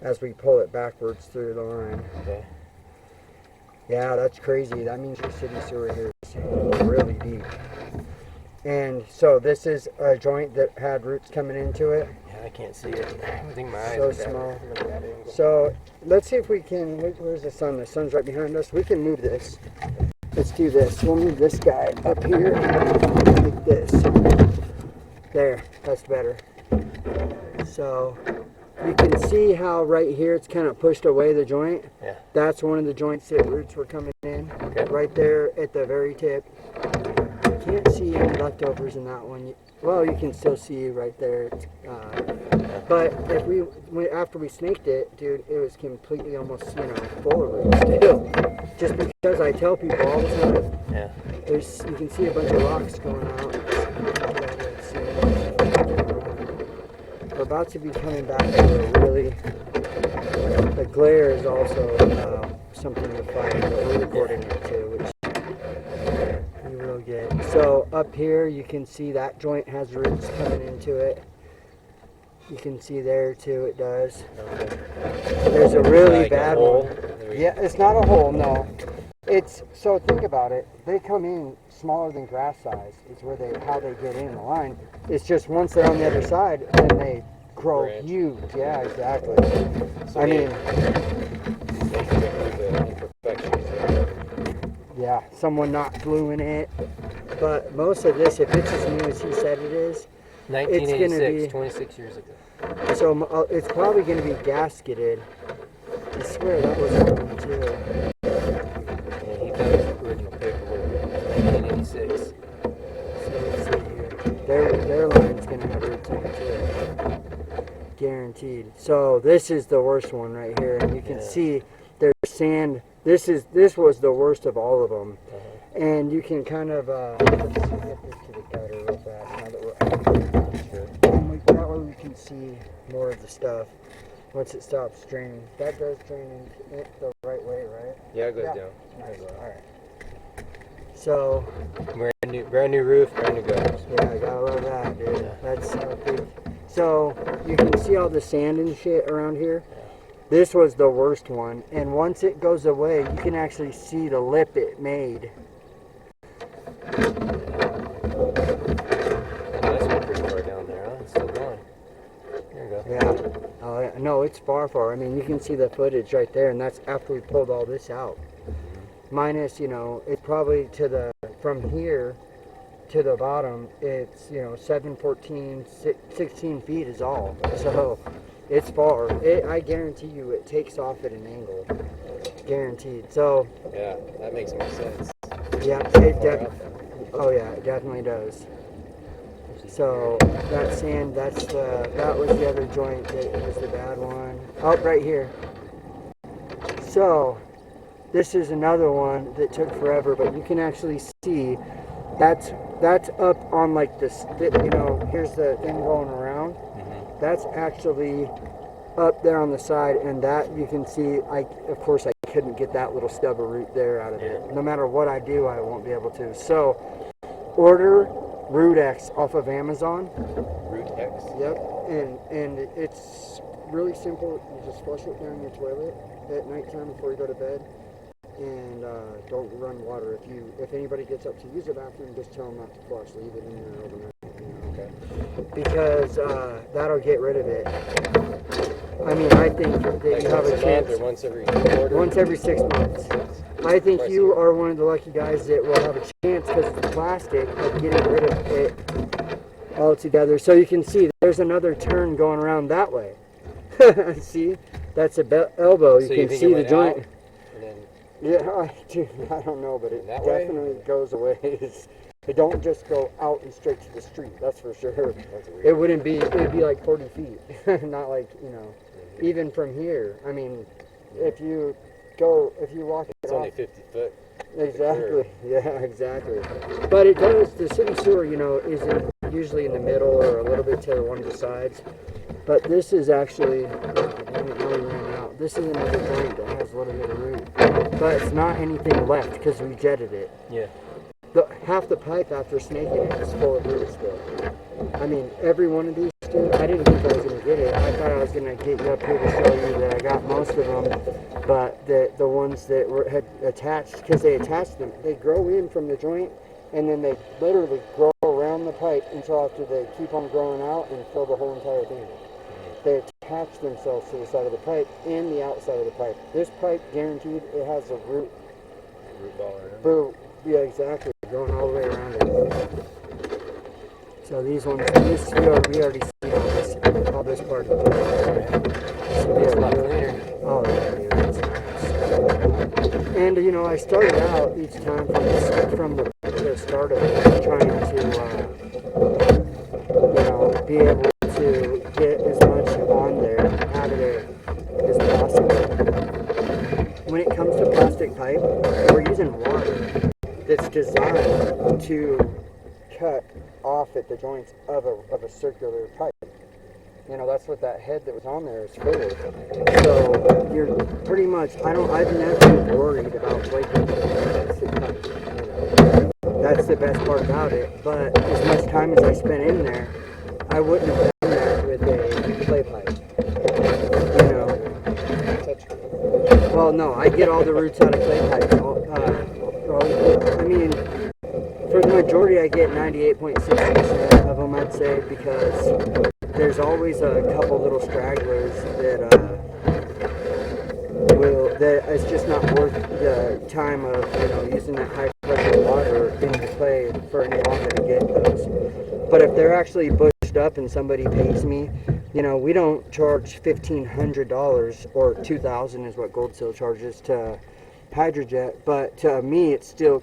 as we pull it backwards through the line. Okay. Yeah, that's crazy. That means your city sewer here is really deep. And so this is a joint that had roots coming into it. Yeah, I can't see it. I think my eyes So are small. bad. So let's see if we can, where's the sun? The sun's right behind us. We can move this. Let's do this. We'll move this guy up here like this. There, that's better. So you can see how right here it's kind of pushed away the joint. Yeah. That's one of the joints that roots were coming in. Okay. Right there at the very tip. You can't see any leftovers in that one. Well, you can still see right there. But if after we snaked it, dude, it was completely almost, full of roots still. Just because I tell people all the time. Yeah. You can see a bunch of rocks going out. We're about to be coming back to a really. The glare is also something to find, but we're recording it too, which you will get. So up here, you can see that joint has roots coming into it. You can see there too, it does. Okay. There's a really like bad a hole? one. Yeah, it's not a hole, no. So think about it. They come in smaller than grass size. It's how they get in the line. It's just once they're on the other side, then they grow huge. Yeah, exactly. So I mean, yeah, someone not gluing it. But most of this, if it's as new as he said it is, 1986, it's going to be 26 years ago. So it's probably going to be gasketed. I swear that was one too. Yeah, he found his original paperwork, 1986. So let's see here. Their line's going to have roots in it too. Guaranteed. So this is the worst one right here, and you can see there's sand. This was the worst of all of them. And you can kind of let's see, get this to the gutter real fast now that we're and that way we can see more of the stuff once it stops draining. That does drain in the right way, right? Yeah, it goes down. Nice. All right. So brand new roof, brand new gutters. yeah, I gotta love that, dude. Yeah. That's big. So you can see all the sand and shit around here. Yeah. This was the worst one, and once it goes away, you can actually see the lip it made. That's one pretty far down there, huh? It's still going. There you go. Yeah. Oh, yeah. No, it's far. I mean, you can see the footage right there, and that's after we pulled all this out. Minus, it's probably from here to the bottom, it's, 7, 14, 16 feet is all. So it's far. I guarantee you it takes off at an angle. Guaranteed. So. Yeah, that makes more sense. Yeah, oh yeah, it definitely does. So that sand, that was the other joint that was the bad one. Oh, right here. So this is another one that took forever, but you can actually see that's up on like this. Here's the thing going around. Mm-hmm. That's actually up there on the side, and that you can see. Of course, I couldn't get that little stub of root there out of it. No matter what I do, I won't be able to. So, order Root X off of Amazon. Root X? Yep. And it's really simple. You just flush it down your toilet at nighttime before you go to bed. And don't run water. If anybody gets up to use the bathroom, just tell them not to flush. Leave it in there overnight. Okay. Because that'll get rid of it. I mean, I think that you have a chance. Or once every quarter? Once every 6 months. I think you are one of the lucky guys that will have a chance, because it's plastic, of getting rid of it altogether. So you can see there's another turn going around that way. See? That's a elbow. You can see the joint. Yeah, I don't know, but it definitely goes away. It don't just go out and straight to the street, that's for sure. It would be like 40 feet, not like, even from here. I mean, if you walk it it's off, only 50 foot. Exactly, yeah, exactly. But it does, the city sewer, is usually in the middle or a little bit to one of the sides. But this is actually, this is another joint that has a little bit of root. But it's not anything left because we jetted it. Yeah. Half the pipe after snaking it is full of roots still. I mean, every one of these, dude, I didn't think I was going to get it. I thought I was going to get you up here to show you that I got most of them, but the ones that had attached, because they attached them, they grow in from the joint, and then they literally grow around the pipe until after they keep on growing out and fill the whole entire thing. They attach themselves to the side of the pipe and the outside of the pipe. This pipe, guaranteed, it has a root ball around. boo. Yeah, exactly, going all the way around it. So these ones, this we already see all this part of it. So It's a yeah, lot really, cleaner. oh yeah, dude, it's nice. And you know, I started out each time from the start of it, trying to you know, be able to get as much on there, out of there as possible. When it comes to plastic pipe, we're using water that's designed to cut off at the joints of a circular pipe. You know, that's what that head that was on there is for. So you're pretty much, I've never been worried about breaking plastic pipe. You know, that's the best part about it. But as much time as I spent in there, I wouldn't have done that with a clay pipe. You know. Well, no, I get all the roots out of clay pipes. I mean, for the majority, I get 98.6% of them, I'd say, because there's always a couple little stragglers that it's just not worth the time of, you know, using that high pressure water in the clay for any longer to get those. But if they're actually bushed up and somebody pays me, you know, we don't charge $1,500 or $2,000 is what Gold Seal charges to Hydrojet, but to me it's still